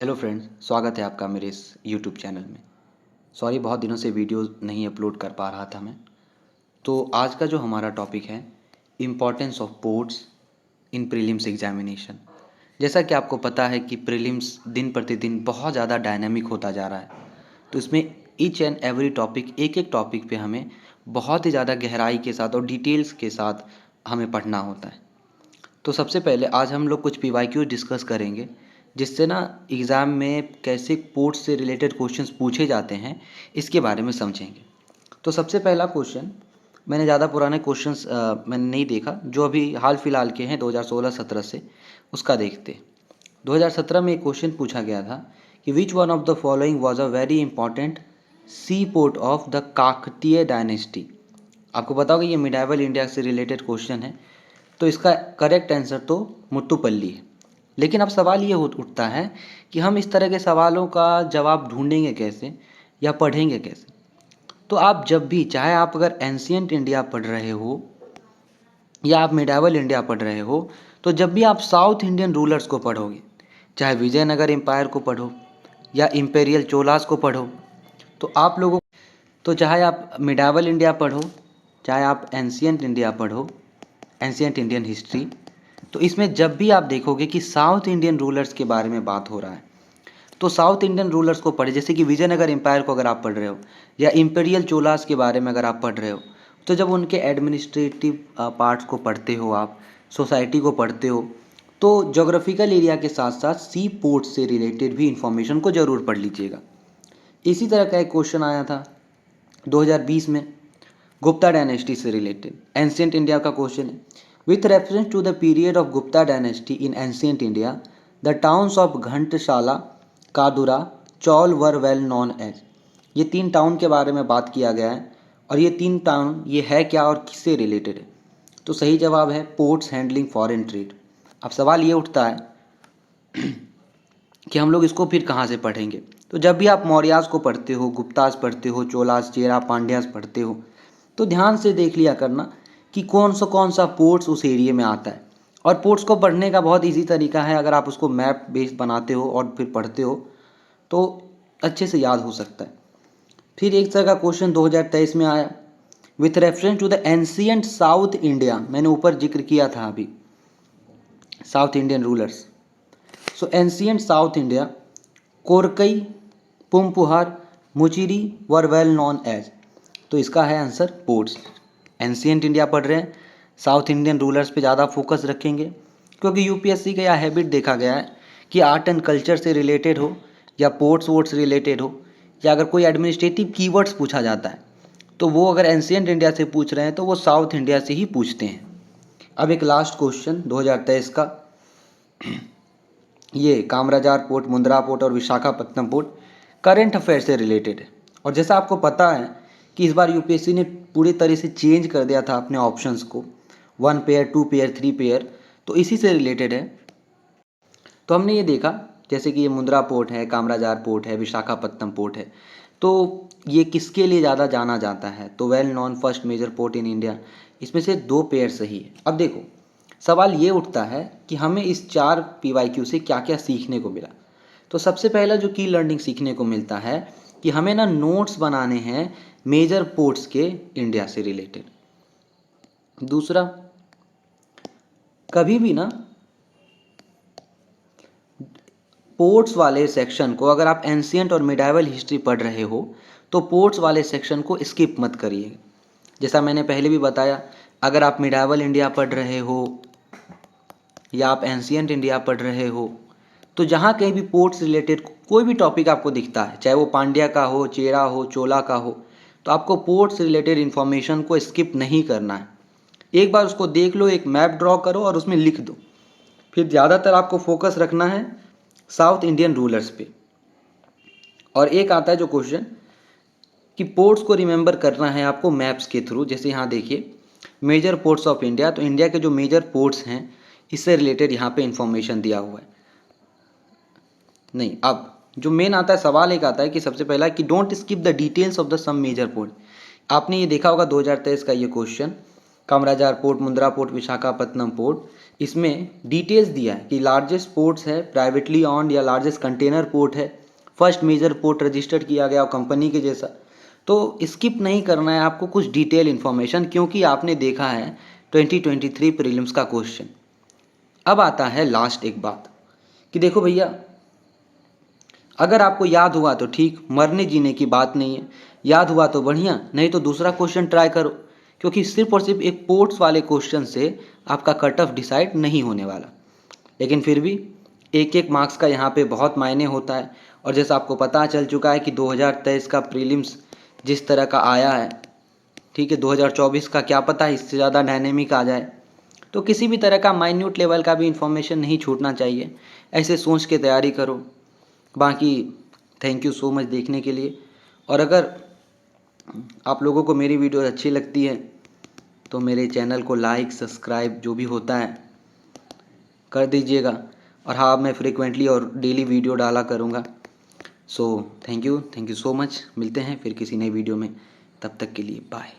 Hello friends, स्वागत है आपका मेरे इस यूट्यूब चैनल में। सॉरी, बहुत दिनों से वीडियो नहीं अपलोड कर पा रहा था मैं। तो आज का जो हमारा टॉपिक है, importance of ports in prelims examination. जैसा कि आपको पता है कि प्रीलिम्स दिन प्रतिदिन बहुत ज़्यादा डायनामिक होता जा रहा है। तो इसमें ईच एंड एवरी टॉपिक, एक एक टॉपिक पे हमें बहुत ही ज़्यादा गहराई के साथ और डिटेल्स के साथ हमें पढ़ना होता है। तो सबसे पहले आज हम लोग कुछ पीवाईक्यू डिस्कस करेंगे, जिससे ना एग्ज़ाम में कैसे पोर्ट्स से रिलेटेड क्वेश्चंस पूछे जाते हैं, इसके बारे में समझेंगे। तो सबसे पहला क्वेश्चन, मैंने ज़्यादा पुराने क्वेश्चंस मैंने नहीं देखा, जो अभी हाल फिलहाल के हैं 2016-17 से, उसका देखते। 2017 में एक क्वेश्चन पूछा गया था कि which one of the following was a very important sea port of the Kakatiya dynasty. आपको पता होगा ये मिडाइवल इंडिया से रिलेटेड क्वेश्चन है। तो इसका करेक्ट आंसर तो मुत्तुपल्ली है। लेकिन अब सवाल ये उठता है कि हम इस तरह के सवालों का जवाब ढूंढेंगे कैसे या पढ़ेंगे कैसे। तो आप जब भी, चाहे आप अगर एंशियंट इंडिया पढ़ रहे हो या आप मिडाइवल इंडिया पढ़ रहे हो, तो जब भी आप साउथ इंडियन रूलर्स को पढ़ोगे, चाहे विजयनगर एम्पायर को पढ़ो या इम्पेरियल चोलास को पढ़ो, तो आप लोगों, तो चाहे आप मिडाइवल इंडिया पढ़ो, चाहे आप एंशियंट इंडिया पढ़ो, एंशियंट इंडियन हिस्ट्री, तो इसमें जब भी आप देखोगे कि साउथ इंडियन रूलर्स के बारे में बात हो रहा है, तो साउथ इंडियन रूलर्स को पढ़े। जैसे कि विजयनगर एम्पायर को अगर आप पढ़ रहे हो या इम्पीरियल चोलास के बारे में अगर आप पढ़ रहे हो, तो जब उनके एडमिनिस्ट्रेटिव पार्ट्स को पढ़ते हो, आप सोसाइटी को पढ़ते हो, तो जोग्राफिकल एरिया के साथ साथ सी पोर्ट से रिलेटेड भी इंफॉर्मेशन को ज़रूर पढ़ लीजिएगा। इसी तरह का एक क्वेश्चन आया था 2020 में, गुप्ता डायनेस्टी से रिलेटेड, एंशियंट इंडिया का क्वेश्चन है। With reference to the period of Gupta dynasty in ancient India, the towns of Ghantashala, Kadura, Chaul were well known as. ये तीन टाउन के बारे में बात किया गया है, और ये तीन टाउन ये है क्या और किससे रिलेटेड है। तो सही जवाब है पोर्ट्स हैंडलिंग फॉरेन ट्रेड। अब सवाल ये उठता है कि हम लोग इसको फिर कहाँ से पढ़ेंगे। तो जब भी आप मौर्यास को पढ़ते हो, गुप्तास पढ़ते हो, चोलास, चेरा, पांड्यास पढ़ते हो, तो ध्यान से देख लिया करना कि कौन सा पोर्ट्स उस एरिया में आता है। और पोर्ट्स को पढ़ने का बहुत इजी तरीका है, अगर आप उसको मैप बेस्ड बनाते हो और फिर पढ़ते हो तो अच्छे से याद हो सकता है। फिर एक तरह का क्वेश्चन 2023 में आया, with reference to the ancient south India. मैंने ऊपर जिक्र किया था अभी south Indian rulers. So ancient south India, Korkai, Poompuhar, Muchiri were well known as. तो इसका है आंसर पोर्ट्स। एंशियंट इंडिया पढ़ रहे हैं, साउथ इंडियन रूलर्स पे ज़्यादा फोकस रखेंगे, क्योंकि यूपीएससी का यह हैबिट देखा गया है कि आर्ट एंड कल्चर से रिलेटेड हो या पोर्ट्स वोर्ट्स रिलेटेड हो, या अगर कोई एडमिनिस्ट्रेटिव कीवर्ड्स पूछा जाता है, तो वो अगर एंशियंट इंडिया से पूछ रहे हैं तो वो साउथ इंडिया से ही पूछते हैं। अब एक लास्ट क्वेश्चन 2023 का, ये कामराजार पोर्ट, मुंद्रा पोर्ट और विशाखापत्तनम पोर्ट करंट अफेयर से रिलेटेड है। और जैसा आपको पता है कि इस बार यूपीएससी ने पूरी तरह से चेंज कर दिया था अपने ऑप्शंस को, 1 पेयर, 2 पेयर, 3 पेयर, तो इसी से रिलेटेड है। तो हमने ये देखा, जैसे कि ये मुंद्रा पोर्ट है, कामराजार पोर्ट है, विशाखापत्तनम पोर्ट है, तो ये किसके लिए ज़्यादा जाना जाता है। तो well known first major port in India, इसमें से 2 पेयर सही है। अब देखो, सवाल ये उठता है कि हमें इस 4 पीवाईक्यू से क्या क्या सीखने को मिला। तो सबसे पहला जो की लर्निंग सीखने को मिलता है कि हमें ना नोट्स बनाने हैं मेजर पोर्ट्स के इंडिया से रिलेटेड। दूसरा, कभी भी ना पोर्ट्स वाले सेक्शन को, अगर आप एंशियंट और मिडाइवल हिस्ट्री पढ़ रहे हो, तो पोर्ट्स वाले सेक्शन को स्किप मत करिए। जैसा मैंने पहले भी बताया, अगर आप मिडाइवल इंडिया पढ़ रहे हो या आप एंशियंट इंडिया पढ़ रहे हो, तो जहाँ कहीं भी पोर्ट्स रिलेटेड कोई भी टॉपिक आपको दिखता है, चाहे वो पांड्या का हो, चेरा हो, चोला का हो, तो आपको पोर्ट्स रिलेटेड इन्फॉर्मेशन को स्किप नहीं करना है। एक बार उसको देख लो, एक मैप ड्रॉ करो और उसमें लिख दो। फिर ज़्यादातर आपको फोकस रखना है साउथ इंडियन रूलर्स पे। और एक आता है जो क्वेश्चन कि पोर्ट्स को रिमेंबर करना है आपको मैप्स के थ्रू। जैसे यहाँ देखिए, मेजर पोर्ट्स ऑफ इंडिया, तो इंडिया के जो मेजर पोर्ट्स हैं इससे रिलेटेड यहाँ पे इंफॉर्मेशन दिया हुआ है। नहीं, अब जो मेन आता है सवाल, एक आता है कि सबसे पहला कि don't skip the details of the some major port. आपने ये देखा होगा 2023 का ये question, Kamarajar port, Mundra port, Visakhapatnam port, इसमें डिटेल्स दिया है कि लार्जेस्ट पोर्ट्स है, प्राइवेटली ऑन्ड या लार्जेस्ट कंटेनर पोर्ट है, फर्स्ट मेजर पोर्ट रजिस्टर्ड किया गया कंपनी के जैसा। तो स्किप नहीं करना है आपको कुछ डिटेल इन्फॉर्मेशन, क्योंकि आपने देखा है 2023 प्रीलिम्स का क्वेश्चन। अब आता है लास्ट एक बात कि देखो भैया, अगर आपको याद हुआ तो ठीक, मरने जीने की बात नहीं है, याद हुआ तो बढ़िया, नहीं तो दूसरा क्वेश्चन ट्राई करो, क्योंकि सिर्फ और सिर्फ एक पोर्ट्स वाले क्वेश्चन से आपका कट ऑफ डिसाइड नहीं होने वाला। लेकिन फिर भी एक एक मार्क्स का यहाँ पे बहुत मायने होता है। और जैसा आपको पता चल चुका है कि 2023 का प्रीलिम्स जिस तरह का आया है, ठीक है, 2024 का क्या पता है इससे ज़्यादा डायनेमिक आ जाए। तो किसी भी तरह का माइन्यूट लेवल का भी इन्फॉर्मेशन नहीं छूटना चाहिए, ऐसे सोच के तैयारी करो। बाकी थैंक यू सो मच देखने के लिए। और अगर आप लोगों को मेरी वीडियो अच्छी लगती है तो मेरे चैनल को लाइक सब्सक्राइब जो भी होता है कर दीजिएगा। और हाँ, मैं फ्रिक्वेंटली और डेली वीडियो डाला करूँगा। So thank you so much. मिलते हैं फिर किसी नई वीडियो में, तब तक के लिए बाय।